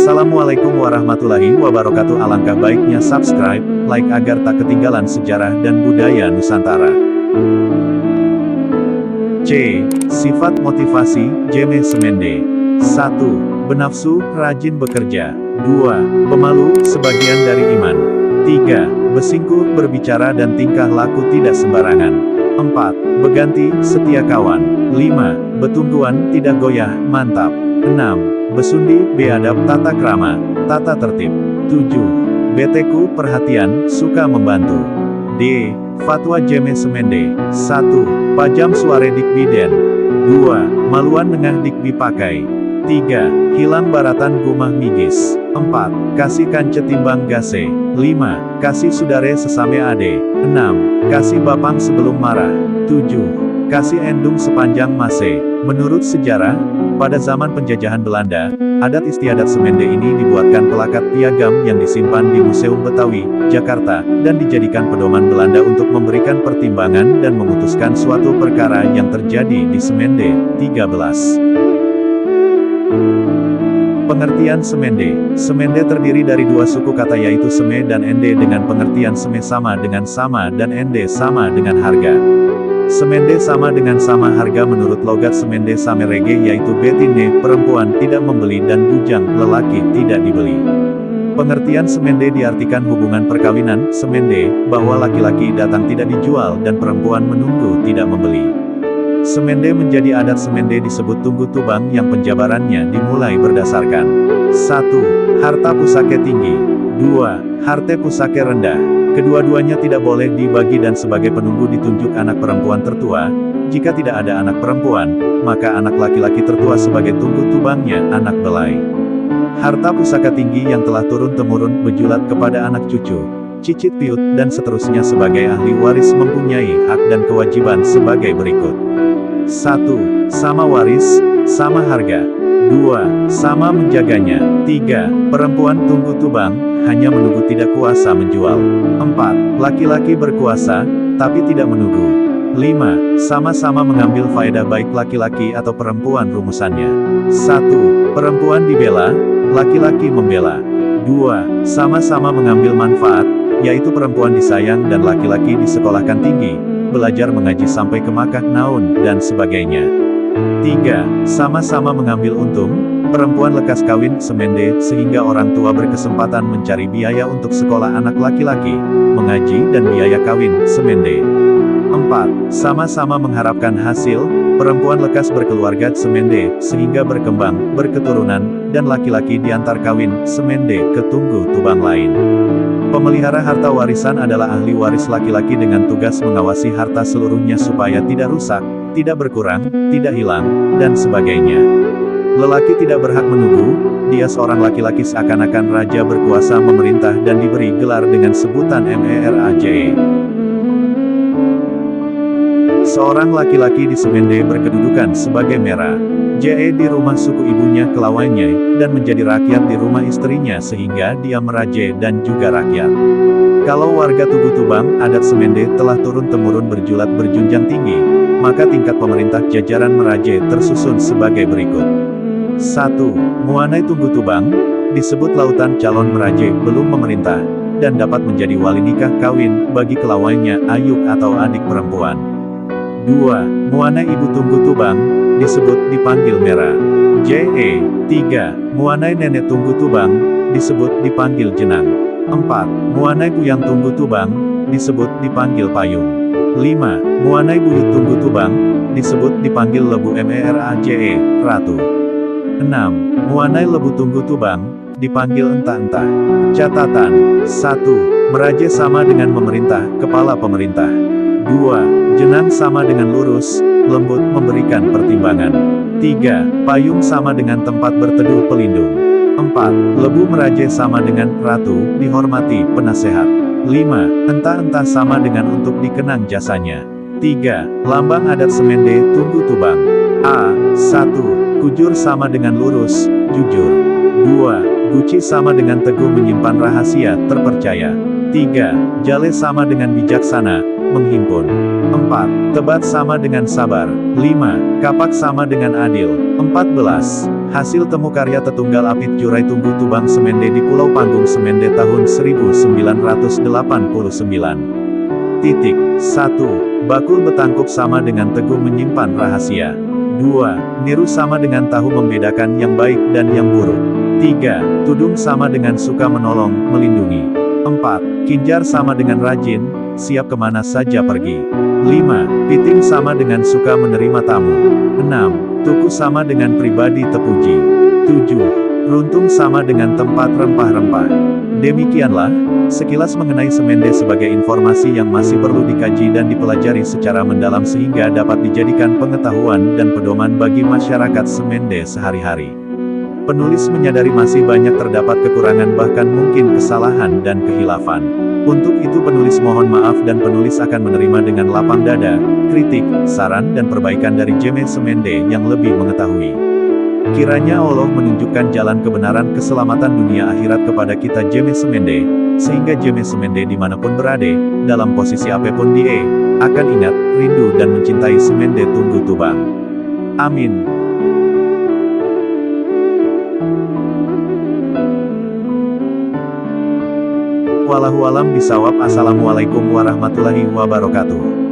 Assalamualaikum warahmatullahi wabarakatuh. Alangkah baiknya subscribe, like agar tak ketinggalan sejarah dan budaya Nusantara. C. Sifat motivasi, Jaime Semende. 1. Benafsu, rajin bekerja. 2. Pemalu, sebagian dari iman. 3. Besingkuh, berbicara dan tingkah laku tidak sembarangan. 4. Beganti, setia kawan. 5. Betungguan, tidak goyah, mantap. 6. Besundi, beadab, tata krama, tata tertib. 7. Beteku, perhatian, suka membantu. D. Fatwa Jaime Semende. 1. Pajam suare dikbiden. 2. Maluan nengah dikbi pakai. 3. Hilang baratan gumah migis. 4. Kasih kance timbang gase. 5. Kasih sudare sesame ade. 6. Kasih bapang sebelum marah. 7. Kasih endung sepanjang mase. Menurut sejarah, pada zaman penjajahan Belanda, adat istiadat Semende ini dibuatkan pelakat piagam yang disimpan di Museum Betawi, Jakarta, dan dijadikan pedoman Belanda untuk memberikan pertimbangan dan memutuskan suatu perkara yang terjadi di Semende. 13. Pengertian Semende. Semende terdiri dari dua suku kata yaitu seme dan ende dengan pengertian seme sama dengan sama dan ende sama dengan harga. Semende sama dengan sama harga menurut logat Semende Samerege yaitu betine, perempuan tidak membeli dan bujang, lelaki tidak dibeli. Pengertian Semende diartikan hubungan perkawinan, Semende, bahwa laki-laki datang tidak dijual dan perempuan menunggu tidak membeli. Semende menjadi adat Semende disebut tunggu tubang yang penjabarannya dimulai berdasarkan 1. Harta pusake tinggi. 2. Harte pusake rendah. Kedua-duanya tidak boleh dibagi dan sebagai penunggu ditunjuk anak perempuan tertua. Jika tidak ada anak perempuan, maka anak laki-laki tertua sebagai tunggu tubangnya, anak belai. Harta pusaka tinggi yang telah turun-temurun bejulat kepada anak cucu, cicit piut, dan seterusnya sebagai ahli waris mempunyai hak dan kewajiban sebagai berikut. 1. Sama waris, sama harga. 2. Sama menjaganya. 3. Perempuan tunggu tubang, hanya menunggu tidak kuasa menjual. 4. Laki-laki berkuasa, tapi tidak menunggu. 5. Sama-sama mengambil faedah baik laki-laki atau perempuan rumusannya. 1. Perempuan dibela, laki-laki membela. 2. Sama-sama mengambil manfaat, yaitu perempuan disayang dan laki-laki disekolahkan tinggi, belajar mengaji sampai ke Makkah naun, dan sebagainya. 3. Sama-sama mengambil untung, perempuan lekas kawin Semende sehingga orang tua berkesempatan mencari biaya untuk sekolah anak laki-laki, mengaji dan biaya kawin Semende. 4. Sama-sama mengharapkan hasil, perempuan lekas berkeluarga Semende sehingga berkembang, berketurunan, dan laki-laki diantar kawin Semende ke tunggu tubang lain. Pemelihara harta warisan adalah ahli waris laki-laki dengan tugas mengawasi harta seluruhnya supaya tidak rusak, tidak berkurang, tidak hilang, dan sebagainya. Lelaki tidak berhak menunggu, dia seorang laki-laki seakan-akan raja berkuasa memerintah dan diberi gelar dengan sebutan Meraje. Seorang laki-laki di Semende berkedudukan sebagai Mera Je di rumah suku ibunya Kelawanyai, dan menjadi rakyat di rumah istrinya sehingga dia meraje dan juga rakyat. Kalau warga Tugu Tubang, adat Semende telah turun-temurun berjulat berjunjang tinggi, maka tingkat pemerintah jajaran meraje tersusun sebagai berikut. 1. Muanai Tunggu Tubang, disebut lautan calon meraje belum memerintah, dan dapat menjadi wali nikah kawin, bagi kelawainya, ayuk atau adik perempuan. 2. Muanai Ibu Tunggu Tubang, disebut dipanggil Mera Je. 3. Muanai Nenek Tunggu Tubang, disebut dipanggil Jenang. 4. Muanai Buyang Tunggu Tubang, disebut dipanggil Payung. 5. Muanai Buyut Tunggu Tubang, disebut dipanggil Lebu Meraje, Ratu. 6. Muanai Lebu Tunggu Tubang, dipanggil entah-entah. Catatan. 1. Meraje sama dengan memerintah, kepala pemerintah. 2. Jenang sama dengan lurus, lembut, memberikan pertimbangan. 3. Payung sama dengan tempat berteduh pelindung. 4. Lebu meraje sama dengan ratu, dihormati, penasehat. 5. Entah-entah sama dengan untuk dikenang jasanya. 3. Lambang adat Semende Tunggu Tubang. A. 1. Kujur sama dengan lurus, jujur. 2. Guci sama dengan teguh menyimpan rahasia, terpercaya. 3. Jale sama dengan bijaksana, menghimpun. 4. Tebat sama dengan sabar. 5. Kapak sama dengan adil. 14. Hasil temu karya Tetunggal Apit Jurai Tunggu Tubang Semende di Pulau Panggung Semende tahun 1989. Titik. 1. Bakul betangkup sama dengan teguh menyimpan rahasia. 2. Niru sama dengan tahu membedakan yang baik dan yang buruk. 3. Tudung sama dengan suka menolong, melindungi. 4. Kinjar sama dengan rajin, siap kemana saja pergi. 5. Piting sama dengan suka menerima tamu. 6. Tuku sama dengan pribadi terpuji. 7. Runtung sama dengan tempat rempah-rempah. Demikianlah, sekilas mengenai Semende sebagai informasi yang masih perlu dikaji dan dipelajari secara mendalam sehingga dapat dijadikan pengetahuan dan pedoman bagi masyarakat Semende sehari-hari. Penulis menyadari masih banyak terdapat kekurangan bahkan mungkin kesalahan dan kehilafan. Untuk itu penulis mohon maaf dan penulis akan menerima dengan lapang dada, kritik, saran dan perbaikan dari Jeme Semende yang lebih mengetahui. Kiranya Allah menunjukkan jalan kebenaran keselamatan dunia akhirat kepada kita Jeme Semende, sehingga Jeme Semende dimanapun berada, dalam posisi apapun dia, akan ingat, rindu dan mencintai Semende Tunggu Tubang. Amin. Wallahualam bisawab. Assalamualaikum warahmatullahi wabarakatuh.